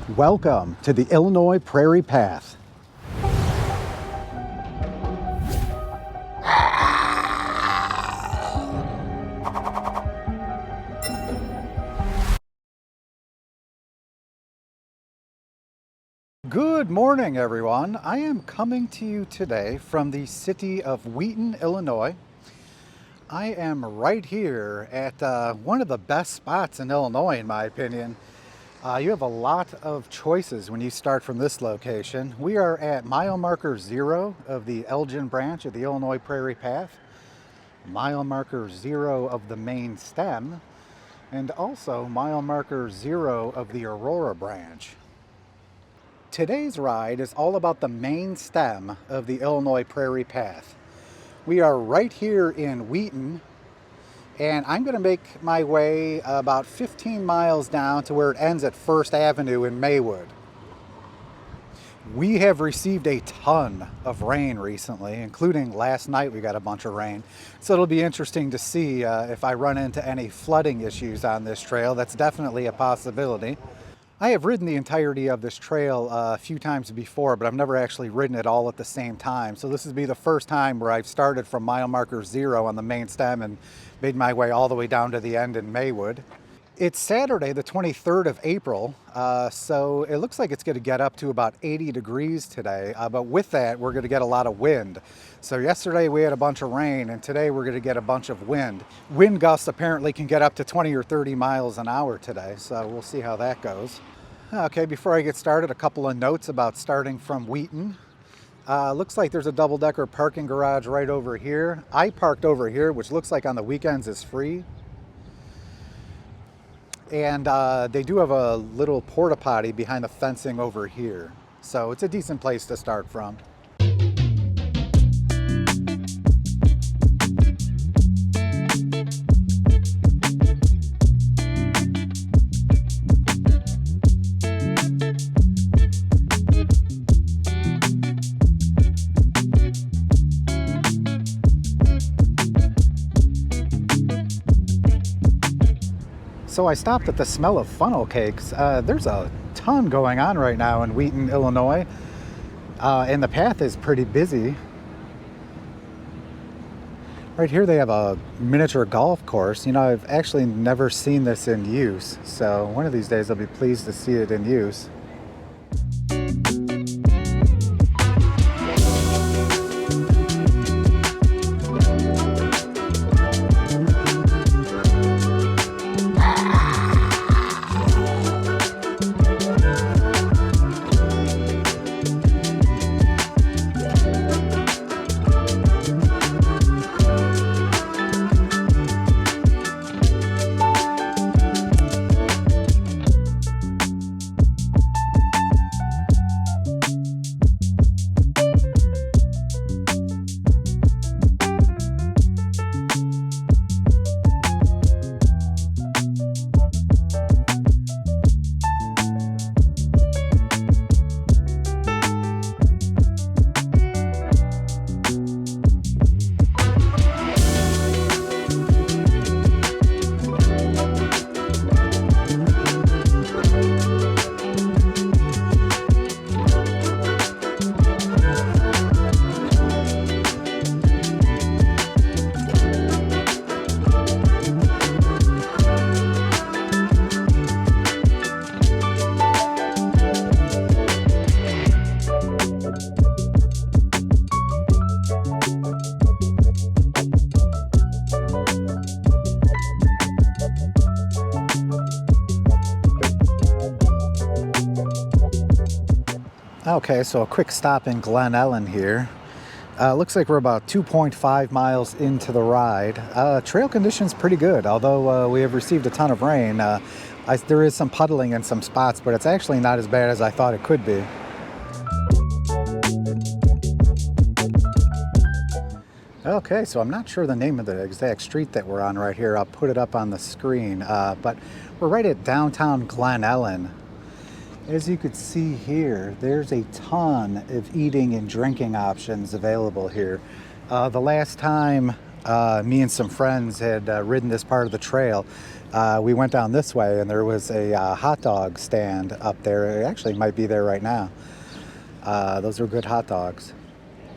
Welcome to the Illinois Prairie Path. Good morning, everyone. I am coming to you today from the city of Wheaton, Illinois. I am right here at one of the best spots in Illinois, in my opinion. You have a lot of choices when you start from this location. We are at mile marker 0 of the Ellyn branch of the Illinois Prairie Path, mile marker 0 of the main stem, and also mile marker 0 of the Aurora branch. Today's ride is all about the main stem of the Illinois Prairie Path. We are right here in Wheaton, and I'm going to make my way about 15 miles down to where it ends at First Avenue in Maywood. We have received a ton of rain recently, including last night we got a bunch of rain. So it'll be interesting to see if I run into any flooding issues on this trail. That's definitely a possibility. I have ridden the entirety of this trail a few times before, but I've never actually ridden it all at the same time. So this would be the first time where I've started from mile marker 0 on the main stem and made my way all the way down to the end in Maywood. It's Saturday, the 23rd of April, so it looks like it's going to get up to about 80 degrees today, but with that, we're going to get a lot of wind. So yesterday we had a bunch of rain, and today we're going to get a bunch of wind. Wind gusts apparently can get up to 20 or 30 miles an hour today, so we'll see how that goes. Okay, before I get started, a couple of notes about starting from Wheaton. Looks like there's a double-decker parking garage right over here. I parked over here, which looks like on the weekends is free. And they do have a little porta potty behind the fencing over here. So it's a decent place to start from. So I stopped at the Smell of Funnel Cakes. There's a ton going on right now in Wheaton, Illinois, and the path is pretty busy. Right here they have a miniature golf course. You know, I've actually never seen this in use, so one of these days I'll be pleased to see it in use. Okay, so a quick stop in Glen, Ellyn here. Looks like we're about 2.5 miles into the ride. Trail conditions pretty good, although we have received a ton of rain. There is some puddling in some spots, but it's actually not as bad as I thought it could be. Okay, so I'm not sure the name of the exact street that we're on right here. I'll put it up on the screen, but we're right at downtown Glen, Ellyn. As you could see here, there's a ton of eating and drinking options available here. The last time Me and some friends had ridden this part of the trail. We went down this way and there was a hot dog stand up there. It actually might be there right now. Those are good hot dogs.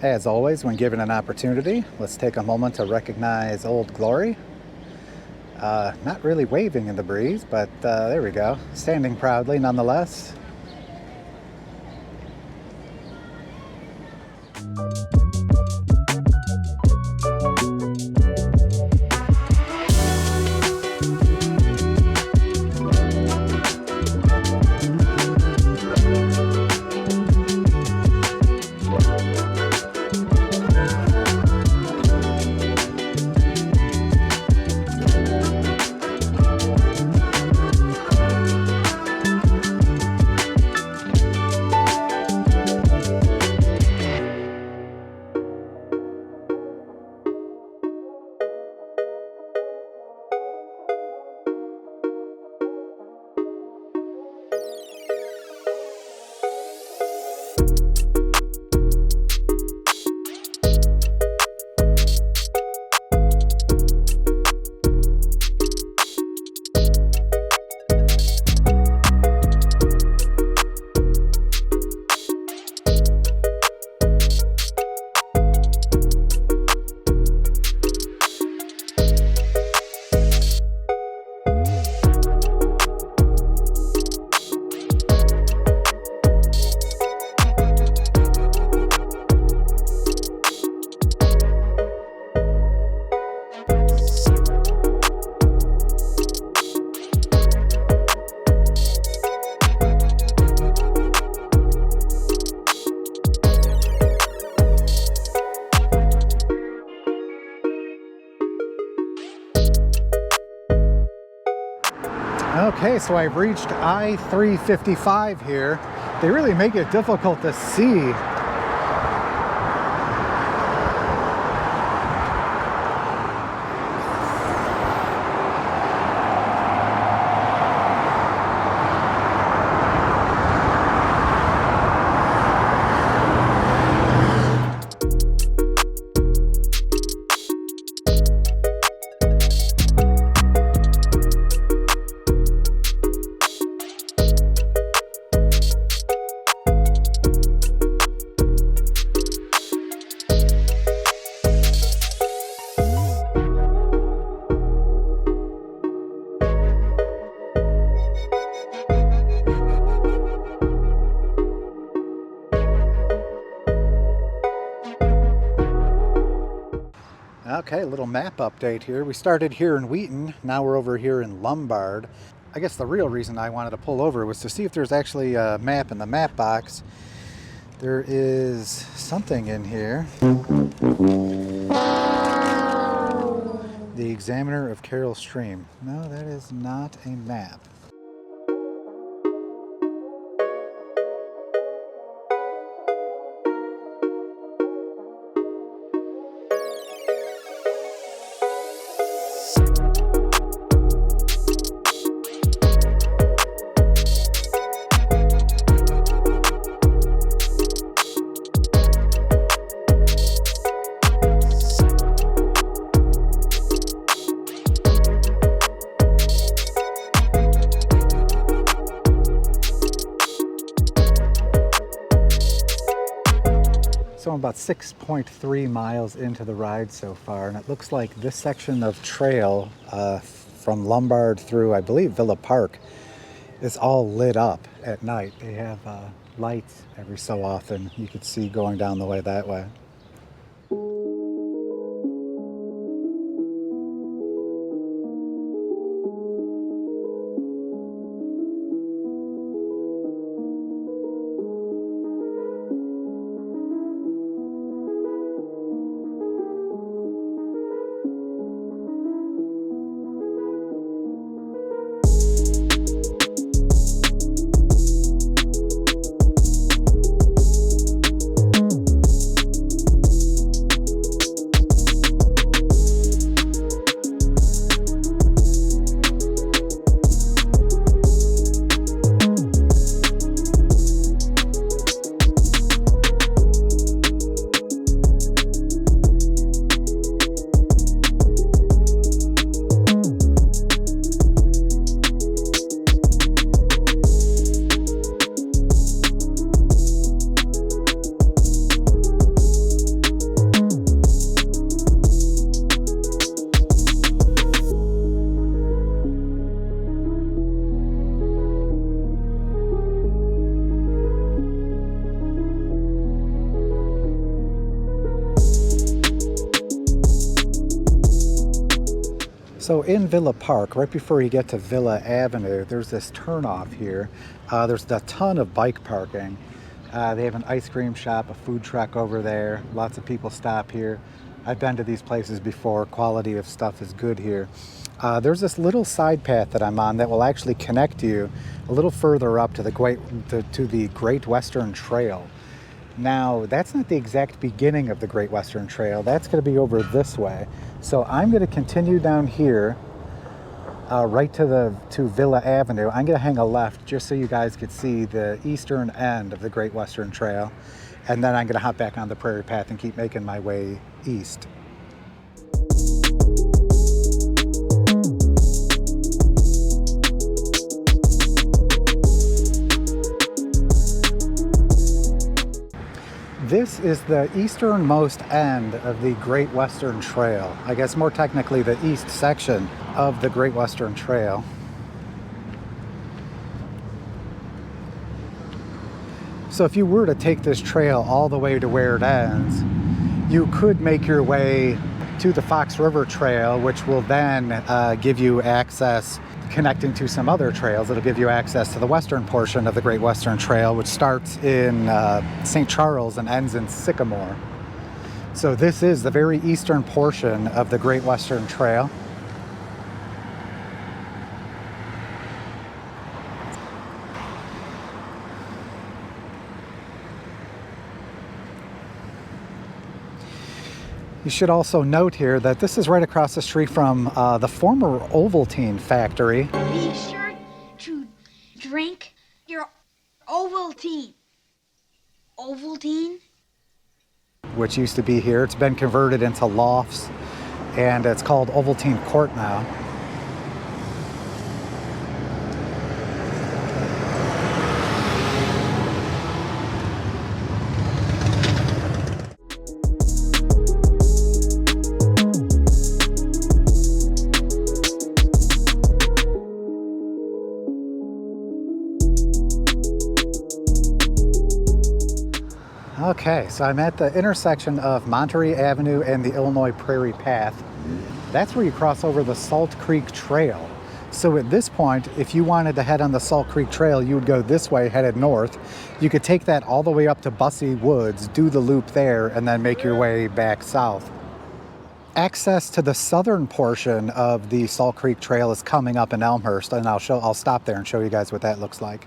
As always, when given an opportunity, let's take a moment to recognize Old Glory. Not really waving in the breeze, but there we go. Standing proudly nonetheless. Okay, so I've reached I-355 here. They really make it difficult to see. Okay, a little map update here. We started here in Wheaton, now we're over here in Lombard. I guess the real reason I wanted to pull over was to see if there's actually a map in the map box. There is something in here. The Examiner of Carroll Stream. No, that is not a map. So I'm about 6.3 miles into the ride so far, and it looks like this section of trail from Lombard through, I believe, Villa Park is all lit up at night. They have lights every so often. You could see going down the way that way. So in Villa Park, right before you get to Villa Avenue, there's this turnoff here. There's a ton of bike parking. They have an ice cream shop, a food truck over there. Lots of people stop here. I've been to these places before. Quality of stuff is good here. There's this little side path that I'm on that will actually connect you a little further up to the Great Western Trail. Now, that's not the exact beginning of the Great Western Trail. That's going to be over this way. So I'm going to continue down here, right to Villa Avenue. I'm going to hang a left just so you guys could see the eastern end of the Great Western Trail. And then I'm going to hop back on the Prairie Path and keep making my way east. This is the easternmost end of the Great Western Trail. I guess more technically the east section of the Great Western Trail. So if you were to take this trail all the way to where it ends, you could make your way to the Fox River Trail, which will then give you access, connecting to some other trails. It'll give you access to the western portion of the Great Western Trail, which starts in St. Charles and ends in Sycamore. So this is the very eastern portion of the Great Western Trail. You should also note here that this is right across the street from the former Ovaltine factory. Be sure to drink your Ovaltine. Ovaltine? Which used to be here. It's been converted into lofts, and it's called Ovaltine Court now. Okay, so I'm at the intersection of Monterey Avenue and the Illinois Prairie Path. That's where you cross over the Salt Creek Trail. So at this point, if you wanted to head on the Salt Creek Trail, you would go this way, headed north. You could take that all the way up to Bussey Woods, do the loop there, and then make your way back south. Access to the southern portion of the Salt Creek Trail is coming up in Elmhurst, and I'll stop there and show you guys what that looks like.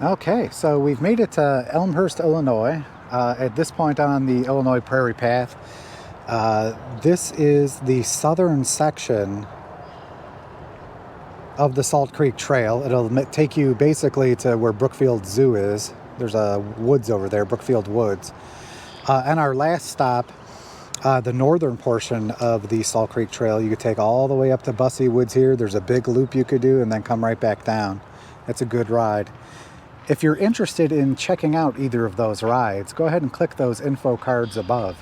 Okay, so we've made it to Elmhurst, Illinois. At this point on the Illinois Prairie Path, this is the southern section of the Salt Creek Trail. It'll take you basically to where Brookfield Zoo is. There's a woods over there, Brookfield Woods. And our last stop, the northern portion of the Salt Creek Trail, you could take all the way up to Bussey Woods here. There's a big loop you could do and then come right back down. It's a good ride. If you're interested in checking out either of those rides, go ahead and click those info cards above.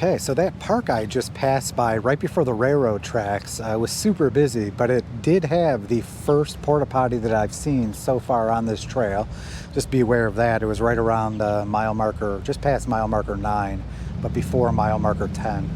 Okay, so that park I just passed by right before the railroad tracks was super busy, but it did have the first porta potty that I've seen so far on this trail. Just be aware of that. It was right around mile marker, just past mile marker 9, but before mile marker 10.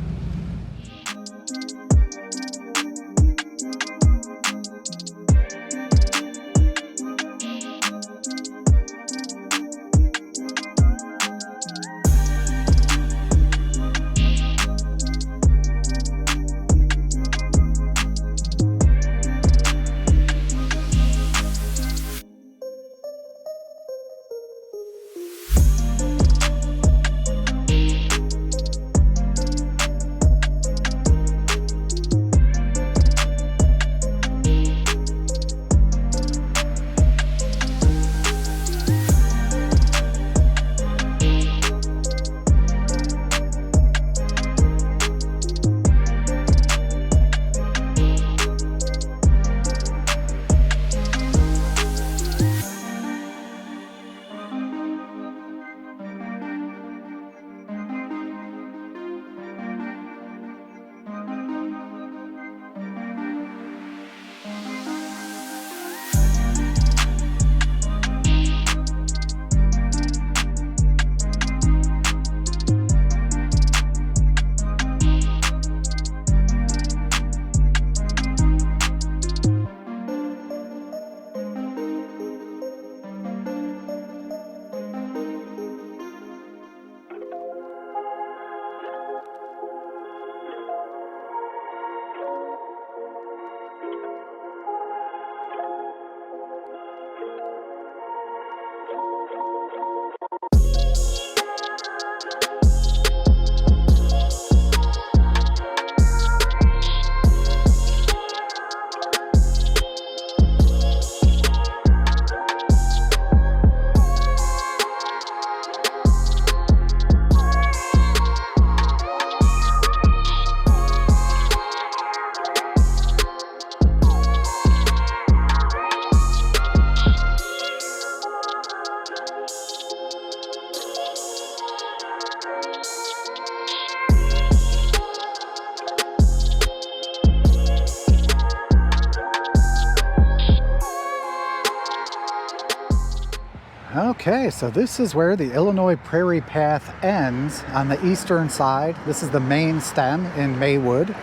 Okay, so this is where the Illinois Prairie Path ends on the eastern side. This is the main stem in Maywood.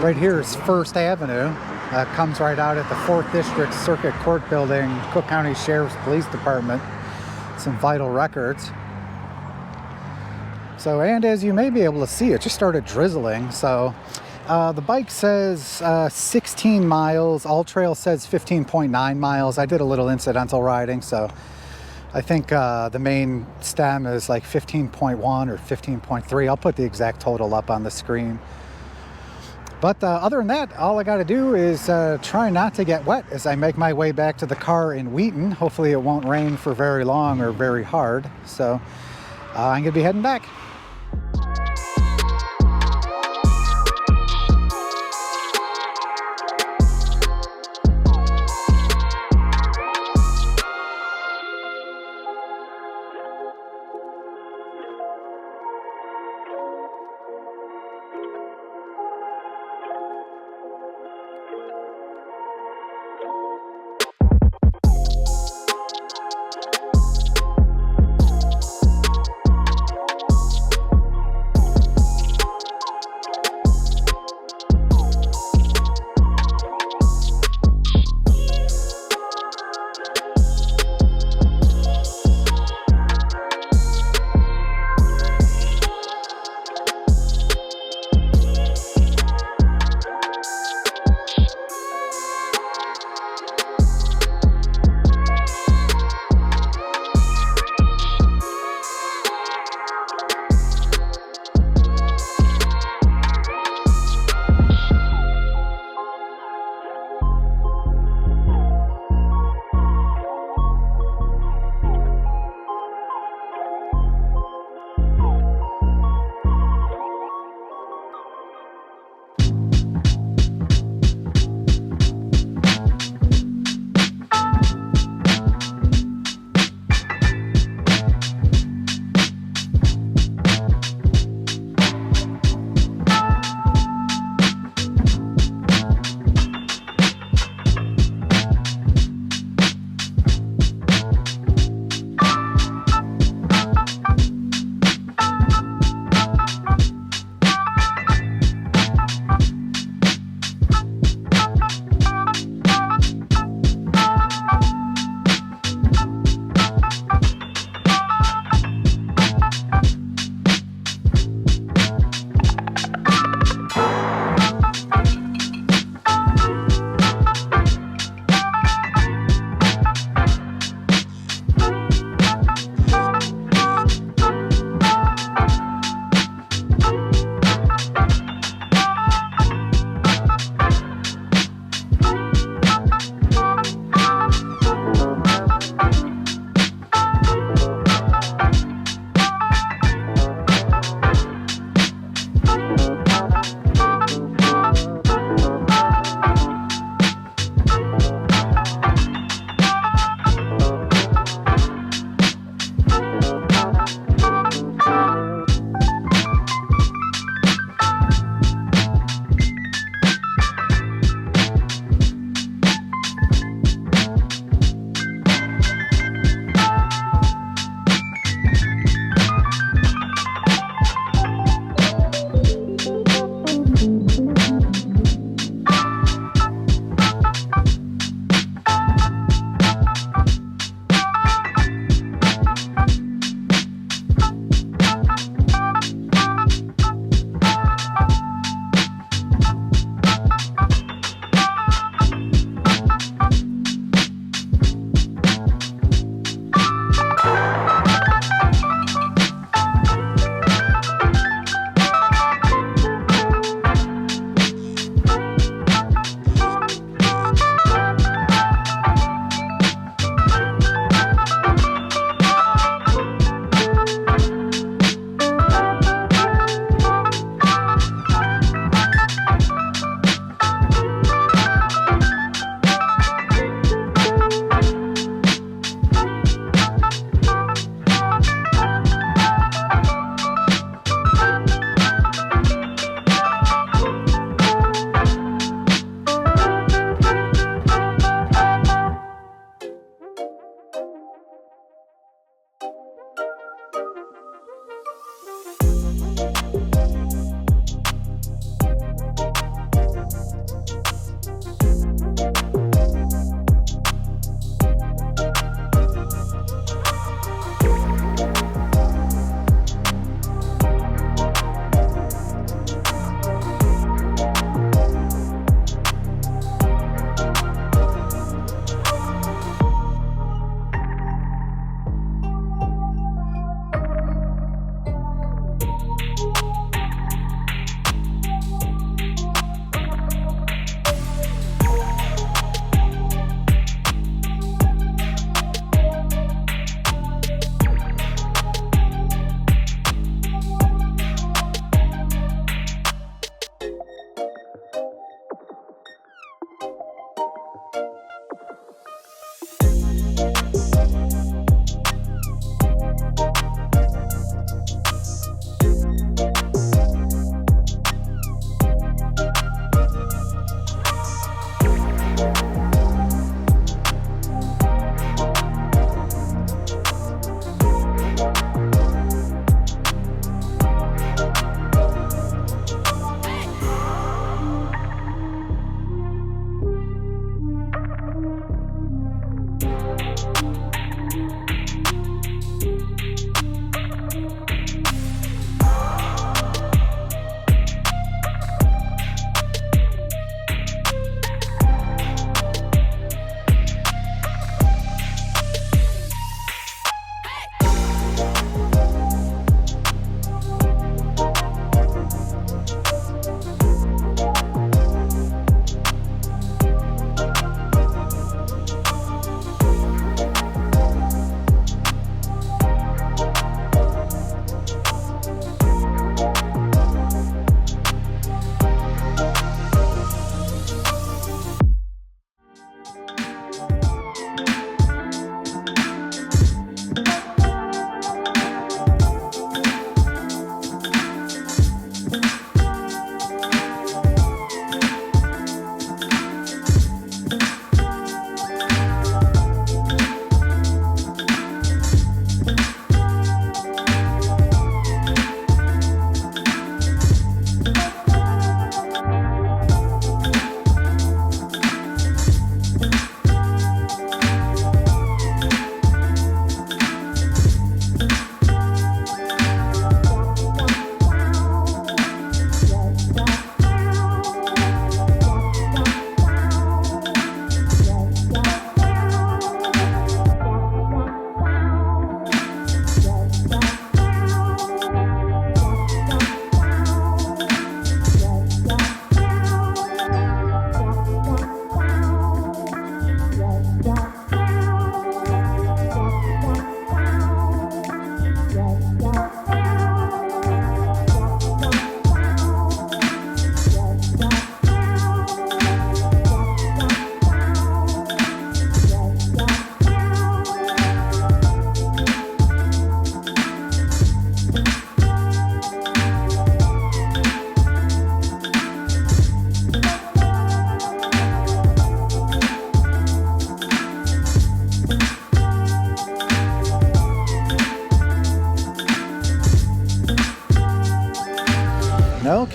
Right here is First Avenue. Comes right out at the 4th District Circuit Court Building, Cook County Sheriff's Police Department. Some vital records. So, and as you may be able to see, it just started drizzling. So the bike says 16 miles. All Trail says 15.9 miles. I did a little incidental riding, so I think the main stem is like 15.1 or 15.3. I'll put the exact total up on the screen. But other than that, all I got to do is try not to get wet as I make my way back to the car in Wheaton. Hopefully it won't rain for very long or very hard. So I'm going to be heading back.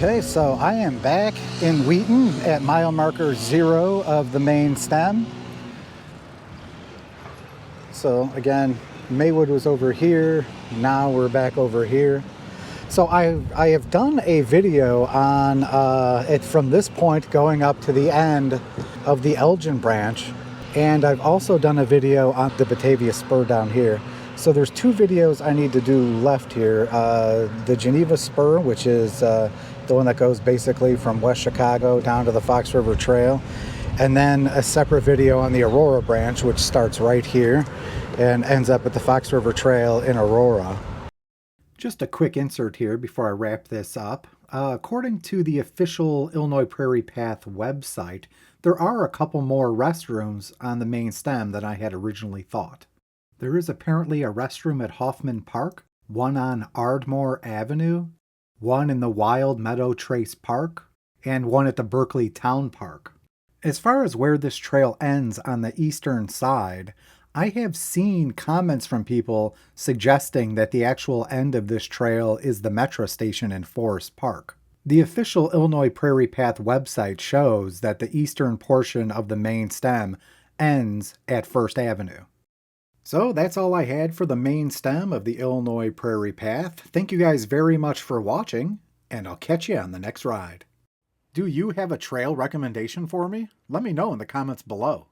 Okay, so I am back in Wheaton at mile marker 0 of the main stem. So again, Maywood was over here, now we're back over here. So I have done a video on it from this point going up to the end of the Ellyn branch, and I've also done a video on the Batavia spur down here. So there's 2 videos I need to do left here. The Geneva spur, which is the one that goes basically from West Chicago down to the Fox River Trail, and then a separate video on the Aurora branch, which starts right here and ends up at the Fox River Trail in Aurora. Just a quick insert here before I wrap this up. According to the official Illinois Prairie Path website, there are a couple more restrooms on the main stem than I had originally thought. There is apparently a restroom at Hoffman Park, one on Ardmore Avenue, one in the Wild Meadow Trace Park, and one at the Berkeley Town Park. As far as where this trail ends on the eastern side, I have seen comments from people suggesting that the actual end of this trail is the metro station in Forest Park. The official Illinois Prairie Path website shows that the eastern portion of the main stem ends at First Avenue. So that's all I had for the main stem of the Illinois Prairie Path. Thank you guys very much for watching, and I'll catch you on the next ride. Do you have a trail recommendation for me? Let me know in the comments below.